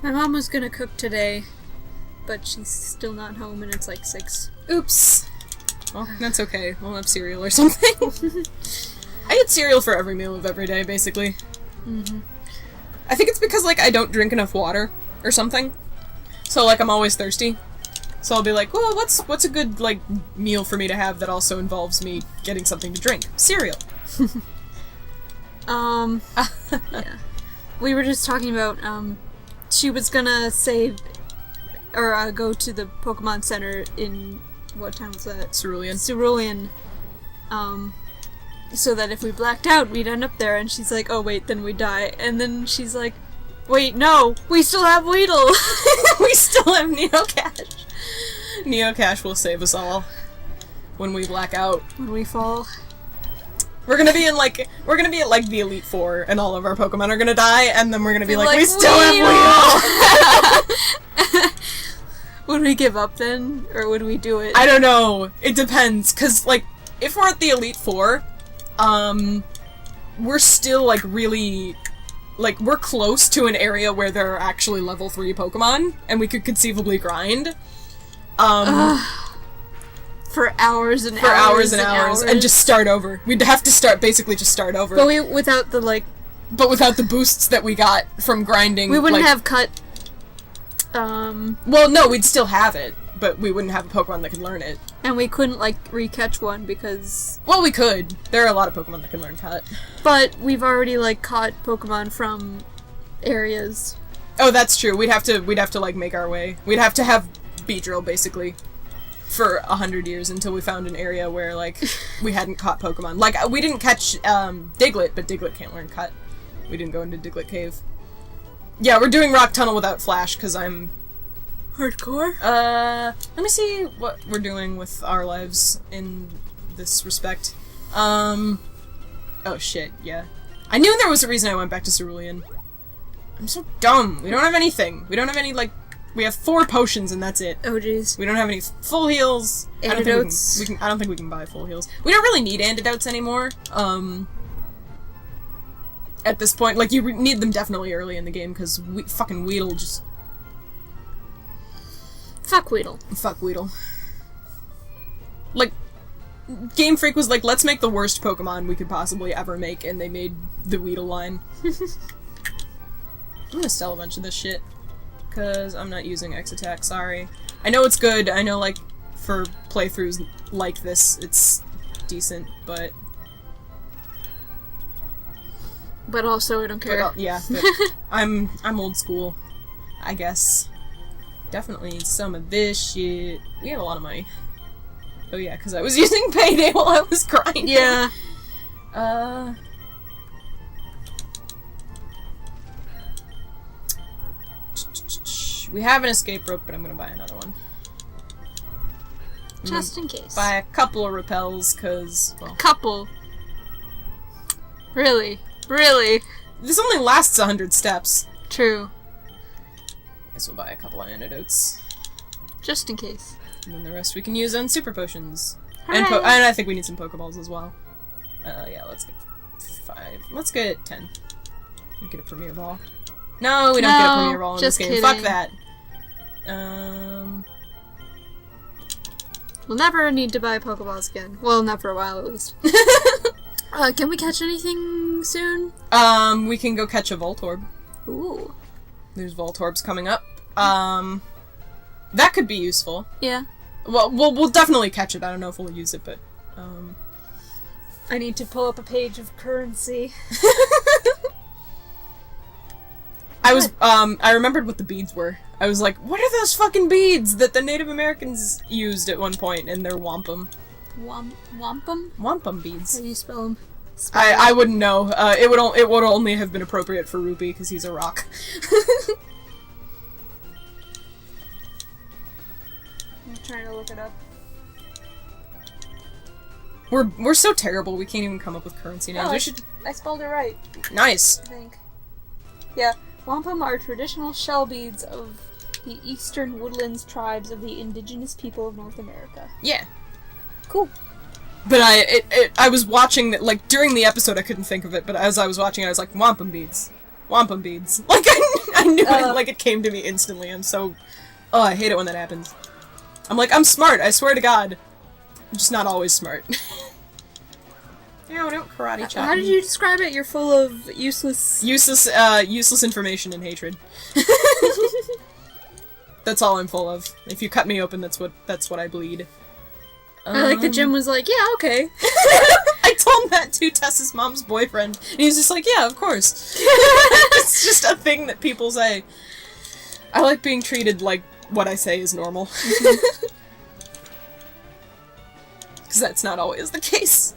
My mom was gonna cook today, but she's still not home and it's like 6. Oops. Well, that's okay. We'll have cereal or something. I eat cereal for every meal of every day, basically. Mm-hmm. I think it's because, like, I don't drink enough water or something. So, like, I'm always thirsty. So I'll be like, well, what's a good, like, meal for me to have that also involves me getting something to drink? Cereal. Yeah. We were just talking about, she was gonna save, or, go to the Pokemon Center in, what time was that? Cerulean. So that if we blacked out, we'd end up there, and she's like, oh wait, then we die. And then she's like, wait, no, we still have Weedle! We still have Neocash. Neocash will save us all when we black out. When we fall. We're gonna be at, like, the Elite Four, and all of our Pokemon are gonna die, and then we're gonna be like, we still have Weedle! Would we give up then? Or would we do it? I don't know. It depends, cause, like, if we're at the Elite Four, we're still, like, really... Like, we're close to an area where there are actually level 3 Pokemon, and we could conceivably grind. For hours and hours and hours. And just start over. We'd have to basically just start over. But without the, like... But without the boosts that we got from grinding, we wouldn't like, have cut, Well, no, we'd still have it, but we wouldn't have a Pokemon that could learn it. And we couldn't, like, re-catch one because... Well, we could. There are a lot of Pokemon that can learn Cut. But we've already, like, caught Pokemon from areas. Oh, that's true. We'd have to, like, make our way. We'd have to have Beedrill, basically, for 100 years until we found an area where, like, we hadn't caught Pokemon. Like, we didn't catch, Diglett, but Diglett can't learn Cut. We didn't go into Diglett Cave. Yeah, we're doing Rock Tunnel without Flash, because I'm... Hardcore? Let me see what we're doing with our lives in this respect. Oh shit, yeah. I knew there was a reason I went back to Cerulean. I'm so dumb. We don't have anything. We don't have any, like... We have 4 potions and that's it. Oh jeez. We don't have any full heals. Antidotes. I don't think we can buy full heals. We don't really need antidotes anymore. At this point, like, you need them definitely early in the game, because fucking Weedle just... Fuck Weedle. Fuck Weedle. Like, Game Freak was like, let's make the worst Pokemon we could possibly ever make, and they made the Weedle line. I'm gonna sell a bunch of this shit, because I'm not using X-Attack, sorry. I know it's good, I know, like, for playthroughs like this, it's decent, but... But also, I don't care. But, yeah, but I'm old school, I guess. Definitely need some of this shit. We have a lot of money. Oh yeah, because I was using Payday while I was grinding. Yeah. We have an escape rope, but I'm gonna buy another one. Just in case. Buy a couple of repels, because, well... Couple. Really? Really? This only lasts 100 steps. True. Guess we'll buy a couple of antidotes. Just in case. And then the rest we can use on super potions. Hooray. And I think we need some Pokeballs as well. Yeah, let's get 5. Let's get 10. We get a Premier Ball. No, we don't get a Premier Ball in this game. Kidding. Fuck that. We'll never need to buy Pokeballs again. Well, not for a while, at least. Can we catch anything soon? We can go catch a Voltorb. Ooh. There's Voltorbs coming up. That could be useful. Yeah. Well, we'll definitely catch it. I don't know if we'll use it, but, I need to pull up a page of currency. I remembered what the beads were. I was like, what are those fucking beads that the Native Americans used at one point in their wampum? Wampum? Wampum beads. How do you spell them? I wouldn't know. It would only have been appropriate for Rupee, because he's a rock. I'm trying to look it up. We're so terrible, we can't even come up with currency names. Oh, We should... I spelled it right, Nice. I think. Yeah. Wampum are traditional shell beads of the eastern woodlands tribes of the indigenous people of North America. Yeah. Cool. But I was watching that, like, during the episode I couldn't think of it, but as I was watching I was like, wampum beads. Wampum beads. Like, I knew it, like, it came to me instantly. I'm so... Oh, I hate it when that happens. I'm like, I'm smart, I swear to God. I'm just not always smart. No, don't karate chop How did me. you describe it? You're full of useless... Useless information and hatred. That's all I'm full of. If you cut me open, that's what I bleed. I like that Jim was like, yeah, okay. I told that to Tess's mom's boyfriend, and he's just like, yeah, of course. It's just a thing that people say. I like being treated like what I say is normal. Because that's not always the case.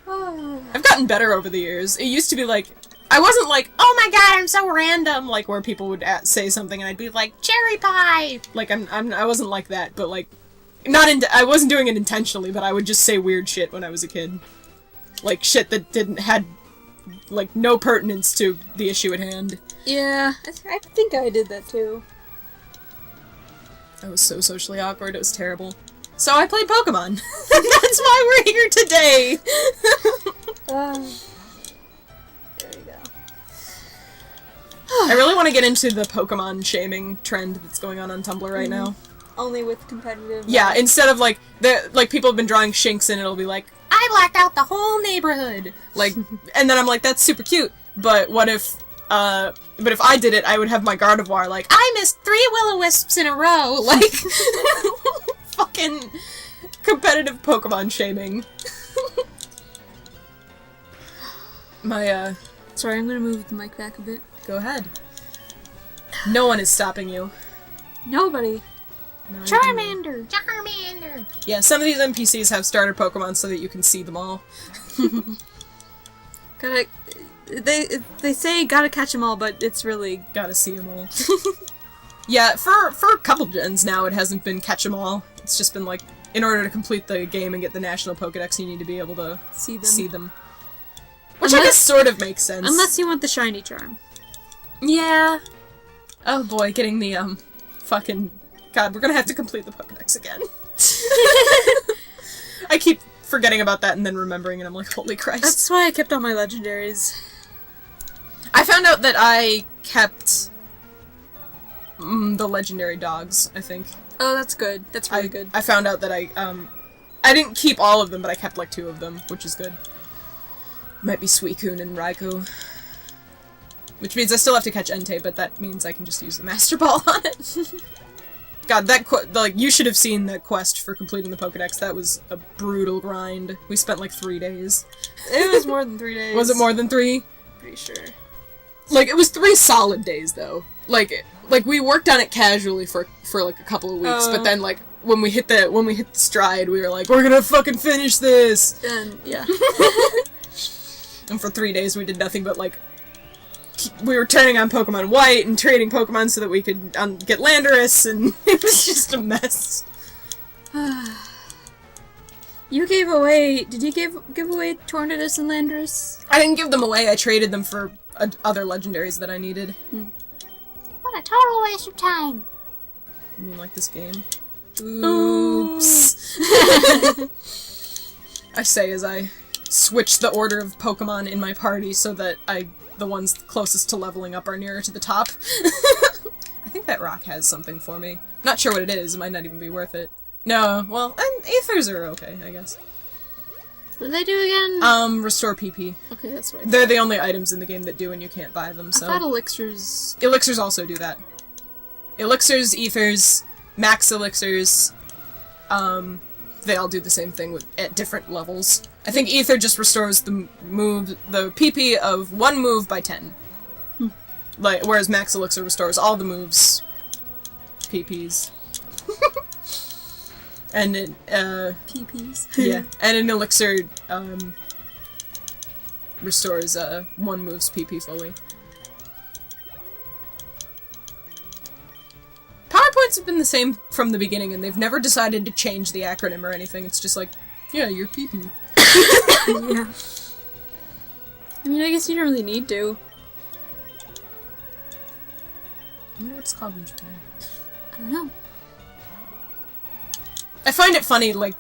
I've gotten better over the years. It used to be like, I wasn't like, oh my god, I'm so random, like where people would say something and I'd be like, cherry pie! Like, I wasn't like that, but like, I wasn't doing it intentionally, but I would just say weird shit when I was a kid. Like, shit that had, like, no pertinence to the issue at hand. Yeah, I think I did that too. I was so socially awkward, it was terrible. So I played Pokemon. That's why we're here today! There we go. I really want to get into the Pokemon shaming trend that's going on Tumblr right now. Only with competitive... Yeah, instead of like, people have been drawing Shinx and it'll be like, I blacked out the whole neighborhood! Like, and then I'm like, that's super cute, but what if, but if I did it, I would have my Gardevoir like, I missed 3 Will-O-Wisps in a row! Like, fucking competitive Pokemon shaming. My, Sorry, I'm gonna move the mic back a bit. Go ahead. No one is stopping you. Nobody. Not Charmander! Charmander! Yeah, some of these NPCs have starter Pokemon so that you can see them all. They say gotta catch them all, but it's really... Gotta see them all. Yeah, for a couple gens now, it hasn't been catch 'em all. It's just been like, in order to complete the game and get the National Pokedex, you need to be able to see them. Which I guess sort of makes sense. Unless you want the shiny charm. Yeah. Oh boy, getting the, fucking... God, we're gonna have to complete the Pokedex again. I keep forgetting about that and then remembering, and I'm like, holy Christ. That's why I kept all my legendaries. I found out that I kept... the legendary dogs, I think. Oh, that's good. That's really good. I found out that I didn't keep all of them, but I kept like 2 of them, which is good. Might be Suicune and Raikou. Which means I still have to catch Entei, but that means I can just use the Master Ball on it. God, that you should have seen that quest for completing the Pokedex. That was a brutal grind. We spent like 3 days. It was more than 3 days. Was it more than 3? Pretty sure. Like, it was 3 solid days, though. Like we worked on it casually for like a couple of weeks, but then like when we hit the stride, we were like, we're gonna fucking finish this. And yeah. And for 3 days, we did nothing but like we were turning on Pokemon White and trading Pokemon so that we could get Landorus, and it was just a mess. You gave away... Did you give away Tornadus and Landorus? I didn't give them away. I traded them for other legendaries that I needed. What a total waste of time. You mean like this game? Oops. I say as I switch the order of Pokemon in my party so that the ones closest to leveling up are nearer to the top. I think that rock has something for me. Not sure what it is. It might not even be worth it. No, well, and Aethers are okay, I guess. What do they do again? Restore PP. Okay, that's right. They're the only items in the game that do, and you can't buy them, so... I thought elixirs... Elixirs also do that. Elixirs, Ethers, Max Elixirs, they all do the same thing at different levels. I think Ether just restores the PP of one move by 10. Whereas Max Elixir restores all the moves' PPs. And it, PPs. yeah, and an Elixir, restores, one move's PP fully. PowerPoints have been the same from the beginning, and they've never decided to change the acronym or anything. It's just like, yeah, your PP. Yeah. I mean, I guess you don't really need to. I wonder what it's called in Japan. I don't know. I find it funny, like,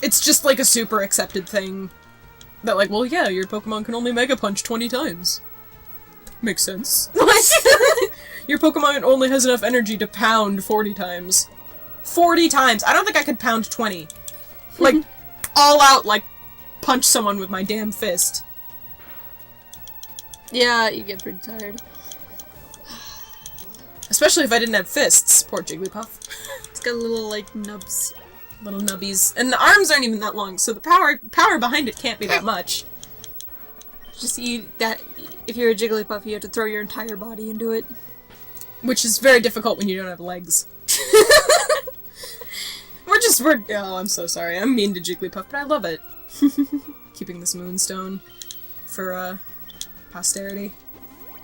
it's just like a super accepted thing. That like, well, yeah, your Pokemon can only Mega Punch 20 times. Makes sense. Like, Your Pokemon only has enough energy to pound 40 times. 40 times! I don't think I could pound 20. Like, all out, like, punch someone with my damn fist. Yeah, you get pretty tired. Especially if I didn't have fists. Poor Jigglypuff. It's got little, like, nubs. Little nubbies. And the arms aren't even that long, so the power behind it can't be that much. Just eat that. If you're a Jigglypuff, you have to throw your entire body into it. Which is very difficult when you don't have legs. Oh, I'm so sorry. I'm mean to Jigglypuff, but I love it. Keeping this Moonstone for, posterity.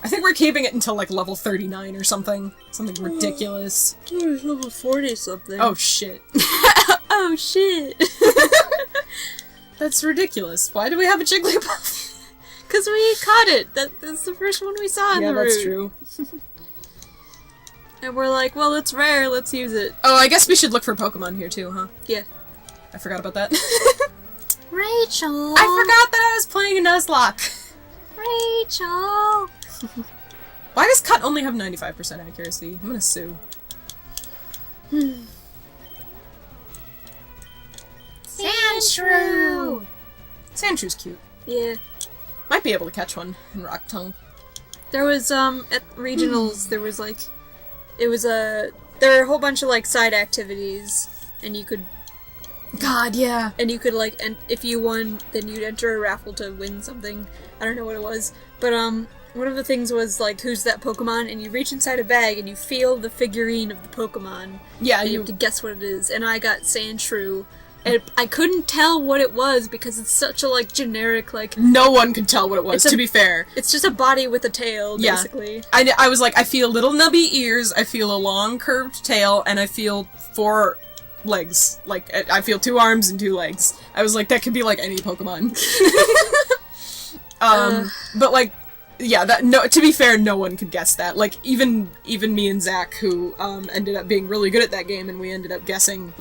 I think we're keeping it until, like, level 39 or something. Something ridiculous. It's level 40 something. Oh, shit. Oh, shit. That's ridiculous. Why do we have a Jigglypuff? Because we caught it. That's the first one we saw in the route. Yeah, that's true. And we're like, well, it's rare, let's use it. Oh, I guess we should look for Pokemon here too, huh? Yeah. I forgot about that. Rachel! I forgot that I was playing a Nuzlocke! Rachel! Why does Cut only have 95% accuracy? I'm gonna sue. Sandshrew! Sandshrew cute. Yeah. Might be able to catch one in Rock Tongue. There was, at regionals, there was, like, there were a whole bunch of, like, side activities, and you could... God, yeah. And you could, like, and if you won, then you'd enter a raffle to win something. I don't know what it was. But, one of the things was, like, who's that Pokemon, and you reach inside a bag, and you feel the figurine of the Pokemon. Yeah, and you have to guess what it is. And I got Sandshrew. And I couldn't tell what it was because it's such a, like, generic, like... No one could tell what it was, to be fair. It's just a body with a tail, basically. Yeah. I was like, I feel little nubby ears, I feel a long curved tail, and I feel 4 legs. Like, I feel 2 arms and 2 legs. I was like, that could be, like, any Pokemon. But, like, yeah, to be fair, no one could guess that. Like, even me and Zach, who, ended up being really good at that game, and we ended up guessing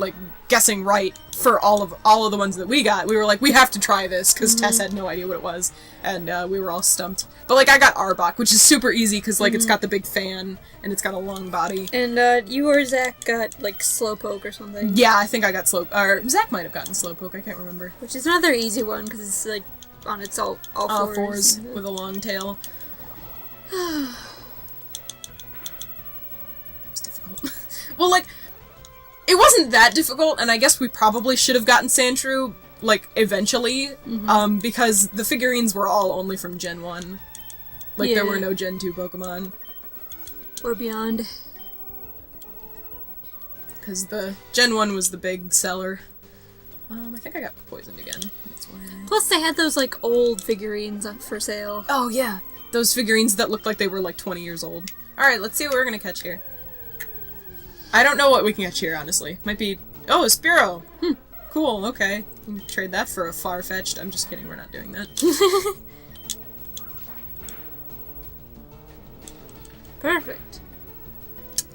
right for all of the ones that we got. We were like, we have to try this, because Tess had no idea what it was, and we were all stumped. But, like, I got Arbok, which is super easy, because, like, it's got the big fan, and it's got a long body. And, you or Zach got, like, Slowpoke or something. Yeah, I think I got or Zach might have gotten Slowpoke, I can't remember. Which is another easy one, because it's, like, on its all fours. With a long tail. It was difficult. Well, like, it wasn't that difficult, and I guess we probably should have gotten Sandshrew, like, eventually, because the figurines were all only from Gen 1. Like, there were no Gen 2 Pokemon. Or beyond. Because the Gen 1 was the big seller. I think I got poisoned again. That's why Plus, they had those, like, old figurines up for sale. Oh, yeah. Those figurines that looked like they were, like, 20 years old. Alright, let's see what we're gonna catch here. I don't know what we can catch here, honestly. Might be... Oh, a Spearow! Cool, okay. We can trade that for a Farfetch'd. I'm just kidding, we're not doing that. Perfect.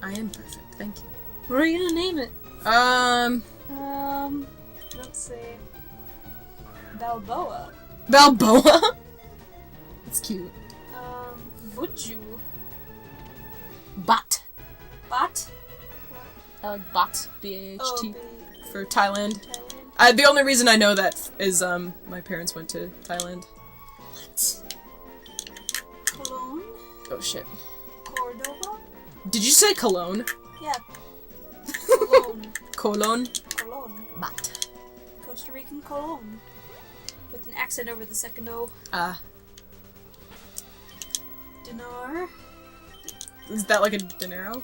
I am perfect, thank you. What are you gonna name it? Let's see. Balboa. Balboa? That's cute. Buju. Bat. Bat? I like Bat. B-A-H-T. Oh, For Thailand. Thailand. The only reason I know that is, my parents went to Thailand. What? Cologne? Oh shit. Cordoba? Did you say Cologne? Yeah. Cologne. Cologne? Cologne. Bat. Costa Rican Cologne. With an accent over the second O. Ah. Dinar. Is that like a dinero?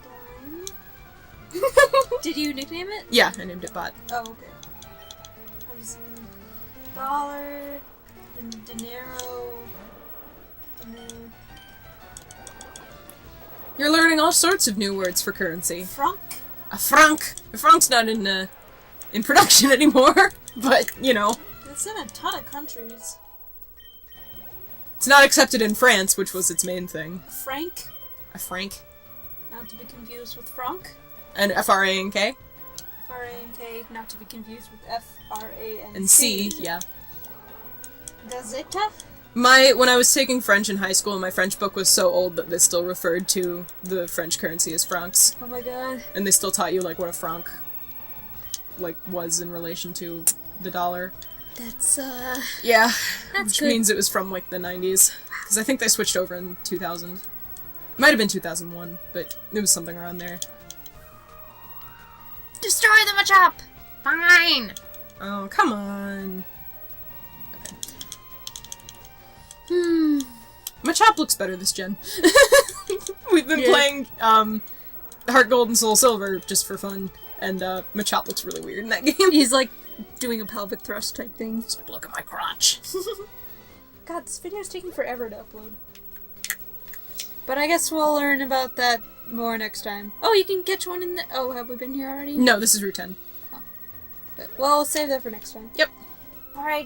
Dime. Did you nickname it? Yeah, I named it Bot. Oh, okay. I'm just saying dollar, dinero, dinero. You're learning all sorts of new words for currency. Franc? A franc. A franc's not in production anymore, but, you know. It's in a ton of countries. It's not accepted in France, which was its main thing. A franc? A franc. Not to be confused with franc. And F-R-A-N-K. F-R-A-N-K, not to be confused with F-R-A-N-C. And C, yeah. Gazeta? When I was taking French in high school, my French book was so old that they still referred to the French currency as francs. Oh my god. And they still taught you, like, what a franc, like, was in relation to the dollar. That's, Yeah. That's Which good. means it was from, like, the 90s. Because I think they switched over in 2000. Might have been 2001, but it was something around there. Destroy the Machop! Fine! Oh, come on. Okay. Machop looks better this gen. We've been playing, Heart Gold and Soul Silver just for fun, and, Machop looks really weird in that game. He's like doing a pelvic thrust type thing. He's like, look at my crotch. God, this video's taking forever to upload. But I guess we'll learn about that more next time. Oh, you can catch one in the... Oh, have we been here already? No, this is Route 10. But, well, we'll save that for next time. Yep. Alright.